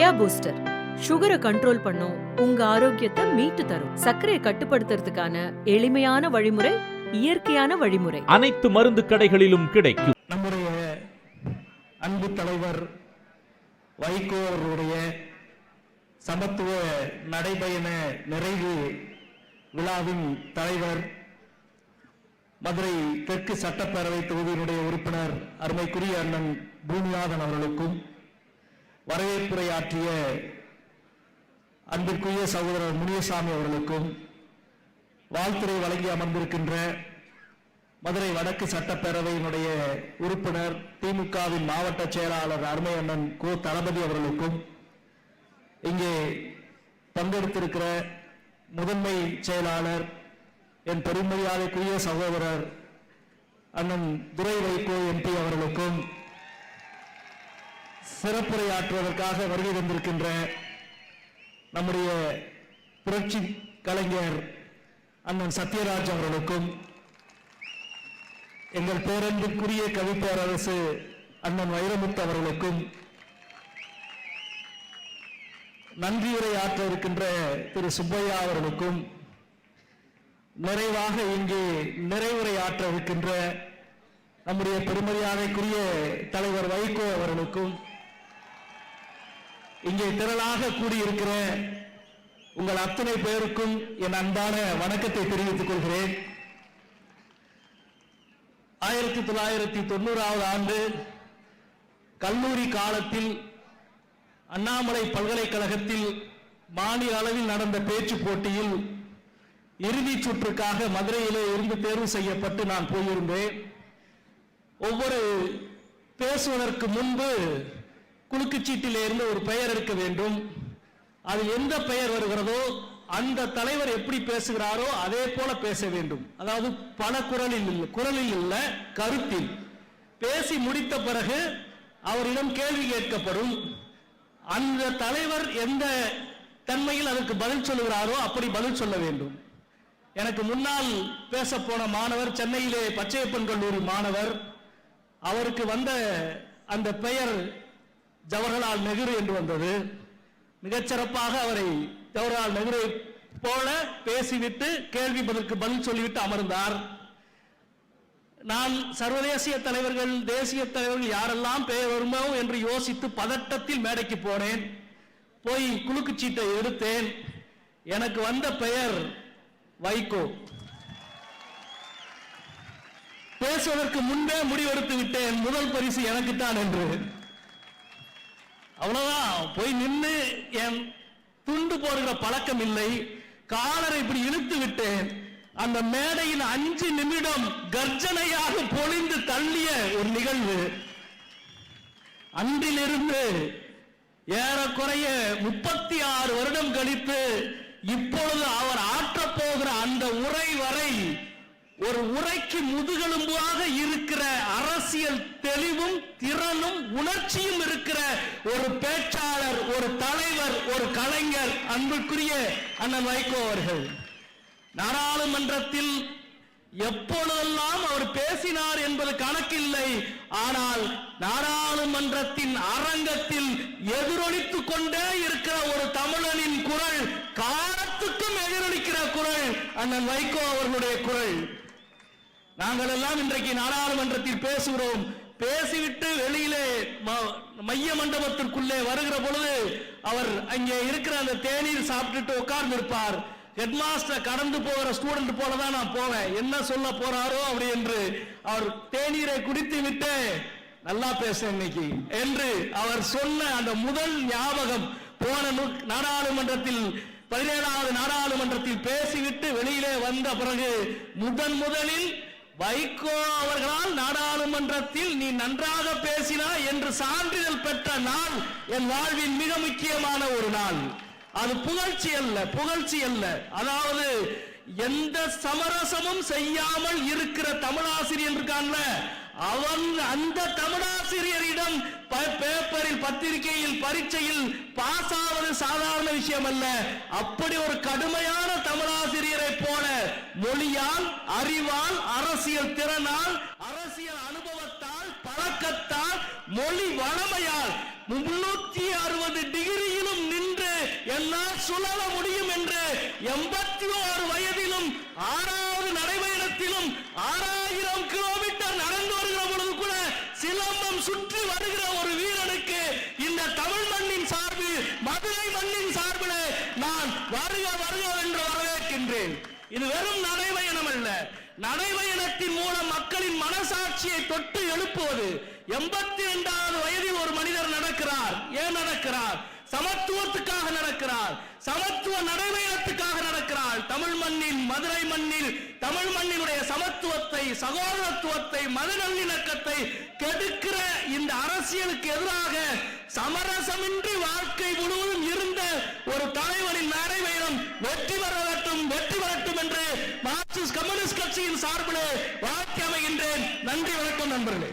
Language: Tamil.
ஜெயா பூஸ்டர் சுகரை கண்ட்ரோல் பண்ணும், உங்க ஆரோக்கியத்தை மீட்டு தரும். சர்க்கரையை கட்டுப்படுத்துறதுக்கான எளிமையான வழிமுறை, இயற்கையான வழிமுறை. அனைத்து மருந்து கடைகளிலும் கிடைக்கும். நம்முடைய அன்பு தலைவர் வைகோ அவர்களுடைய சமத்துவ நடைபயண நிறைவு விழாவின் தலைவர், மதுரை தெற்கு சட்டப்பேரவை தொகுதியினுடைய உறுப்பினர் அருமைக்குரிய அண்ணன் பூமிநாதன் அவர்களுக்கும், வரவேற்புரையாற்றிய அன்பிற்குரிய சகோதரர் முனியசாமி அவர்களுக்கும், வாழ்த்துரை வழங்கி அமர்ந்திருக்கின்ற மதுரை வடக்கு சட்டப்பேரவையினுடைய உறுப்பினர் திமுகவின் மாவட்ட செயலாளர் அருமை அண்ணன் கோ தளபதி அவர்களுக்கும், இங்கே பங்கெடுத்திருக்கிற முதன்மை செயலாளர் என் பெருமரியாதைக்குரிய சகோதரர் அண்ணன் துரை வைகோ எம்பி அவர்களுக்கும், சிறப்புரையாற்றுவதற்காக வருகை தந்திருக்கின்ற நம்முடைய புரட்சி கலைஞர் அண்ணன் சத்யராஜ் அவர்களுக்கும், எங்கள் பேரன்பிற்குரிய கவிப்பேரரசு அண்ணன் வைரமுத்து அவர்களுக்கும், நன்றியுரை ஆற்ற இருக்கின்ற திரு சுப்பையா அவர்களுக்கும், நிறைவாக இங்கே நிறைவுரை ஆற்ற இருக்கின்ற நம்முடைய பெருமரியாதைக்குரிய தலைவர் வைகோ அவர்களுக்கும், இங்கே திரளாக கூடியிருக்கிற உங்கள் அத்தனை பேருக்கும் என் அன்பான வணக்கத்தை தெரிவித்துக் கொள்கிறேன். 1990 ஆண்டு கல்லூரி காலத்தில் அண்ணாமலை பல்கலைக்கழகத்தில் மாநில அளவில் நடந்த பேச்சு போட்டியில் இறுதி சுற்றுக்காக மதுரையிலே இருந்து தேர்வு செய்யப்பட்டு நான் போயிருந்தேன். ஒவ்வொரு பேசுவதற்கு முன்பு குலுக்குச்சீட்டிலே இருந்து ஒரு பெயர் எடுக்க வேண்டும். அது எந்த பெயர் வருகிறதோ அந்த தலைவர் எப்படி பேசுகிறாரோ அதே போல பேச வேண்டும். அதாவது பல குரலில் இல்ல, கருத்தில் பேசி முடித்த பிறகு அவரிடம் கேள்வி கேட்கப்படும். அந்த தலைவர் எந்த தன்மையில் அதற்கு பதில் சொல்லுகிறாரோ அப்படி பதில் சொல்ல வேண்டும். எனக்கு முன்னால் பேச போன மாணவர் சென்னையிலே பச்சையப்பன் கல்லூரி மாணவர், அவருக்கு வந்த அந்த பெயர் ஜவஹர்லால் நெஹ்ரு என்று வந்தது. மிகச்சிறப்பாக அவரை ஜவஹர்லால் நெஹ்ரு போல பேசிவிட்டு கேள்வி பதிலுக்கு பதில் சொல்லிவிட்டு அமர்ந்தார். நான் சர்வதேசிய தலைவர்கள், தேசிய தலைவர்கள் யாரெல்லாம் பெயர் வருமோ என்று யோசித்து பதட்டத்தில் மேடைக்கு போனேன். போய் குலுக்குச்சீட்டை எடுத்தேன். எனக்கு வந்த பெயர் வைகோ. பேசுவதற்கு முன்பே முடிவெடுத்து விட்டேன், முதல் பரிசு எனக்குத்தான் என்று. அவ்வளவுதான். போய் நின்று என் துண்டு போடுகிற பழக்கம் இல்லை. காலரை இப்படி இழுத்து விட்டேன். அந்த மேடையில் 5 நிமிடம் கர்ஜனையாக பொழிந்து தள்ளிய ஒரு நிகழ்வு. அன்றிலிருந்து ஏறக்குறைய 36 வருடம் கழித்து இப்பொழுது அவர் ஆற்றப் போகிற அந்த உரை வரை ஒரு உரைக்கு முதுகெலும்பாக இருக்கிற அரசியல் தெளிவும் திறனும் உணர்ச்சியும் இருக்கிற ஒரு பேச்சாளர், ஒரு தலைவர், ஒரு கலைஞர் அன்புக்குரிய அண்ணன் வைகோ அவர்கள். நாடாளுமன்றத்தில் எப்பொழுதெல்லாம் அவர் பேசினார் என்பது கணக்கில்லை. ஆனால் நாடாளுமன்றத்தின் அரங்கத்தில் எதிரொலித்துக் கொண்டே இருக்கிற ஒரு தமிழனின் குரல், காலத்துக்கும் எதிரொலிக்கிற குரல் அண்ணன் வைகோ அவர்களுடைய குரல். நாங்கள் எல்லாம் இன்றைக்கு நாடாளுமன்றத்தில் பேசுகிறோம். பேசிவிட்டு வெளியிலே மைய மண்டபத்திற்குள்ளே வருகிற பொழுது அவர் அங்கே இருக்கிற அந்த தேநீர் சாப்பிட்டுட்டு உட்கார்ந்து இருப்பார். ஹெட் மாஸ்டர் கடந்து போகிற ஸ்டூடெண்ட் போலதான் நான் போவேன், என்ன சொல்ல போறாரோ அப்படி என்று. அவர் தேநீரை குடித்து விட்டு நல்லா பேச இன்னைக்கு என்று அவர் சொன்ன அந்த முதல் ஞாபகம், போன நாடாளுமன்றத்தில் 17வது நாடாளுமன்றத்தில் பேசிவிட்டு வெளியிலே வந்த பிறகு முதலில் வைகோ அவர்களால் நாடாளுமன்றத்தில் நீ நன்றாக பேசினாய் என்று சான்றிதழ் பெற்ற நாள் என் வாழ்வின் மிக முக்கியமான ஒரு நாள். அது புகழ்ச்சி அல்ல. அதாவது எந்த சமரசமும் செய்யாமல் இருக்கிற தமிழாசிரியர் இருக்கான்ல, அவன் அந்த தமிழாசிரியரிடம் பேப்பரில், பத்திரிகையில், பரீட்சையில் பாஸ் ஆவது சாதாரண விஷயம் அல்ல. அப்படி ஒரு கடுமையான தமிழாசிரியரை போல மொழியால், அறிவால், அரசியல் திறனால், அரசியல் அனுபவத்தால், பழக்கத்தால், மொழி வளமையால் 360 டிகிரியில் என்னால் சுழல முடியும் என்று 81 வயதிலும் 6வது நடைபயணத்திலும் 6000 கிலோமீட்டர் நடந்து வருகிற பொழுது கூட சிலம்பம் சுற்றி வருகிற ஒரு வீரனுக்கு இந்த தமிழ் மண்ணின் சார்பில், மதுரை மண்ணின் சார்பில் நான் வருக வருக என்று வரவேற்கின்றேன். இது வெறும் நடைபயணம் அல்ல, நடைபயணத்தின் மூலம் மக்களின் மனசாட்சியை தொட்டு எழுப்புவது. 82வது வயதில் ஒரு மனிதர் நடக்கிறார். ஏன் நடக்கிறார்? சமத்துவத்துக்காக நடக்கிறார், சமத்துவ நடைபயணத்துக்காக நடக்கிறார். தமிழ் மண்ணில், மதுரை மண்ணில் தமிழ் மண்ணினுடைய சமத்துவத்தை, சகோதரத்துவத்தை, மத நல்லிணக்கத்தை கெடுக்கிற இந்த அரசியலுக்கு எதிராக சமரசமின்றி வாழ்க்கை முழுவதும் இருந்த ஒரு தலைவனின் நடைபயணம் வெற்றி பெறட்டும், வெற்றி பெறட்டும் என்று மார்க்சிஸ்ட் கம்யூனிஸ்ட் கட்சியின் சார்பில் வாழ்க்கை அமைகின்றேன். நன்றி, வணக்கம் நண்பர்களே.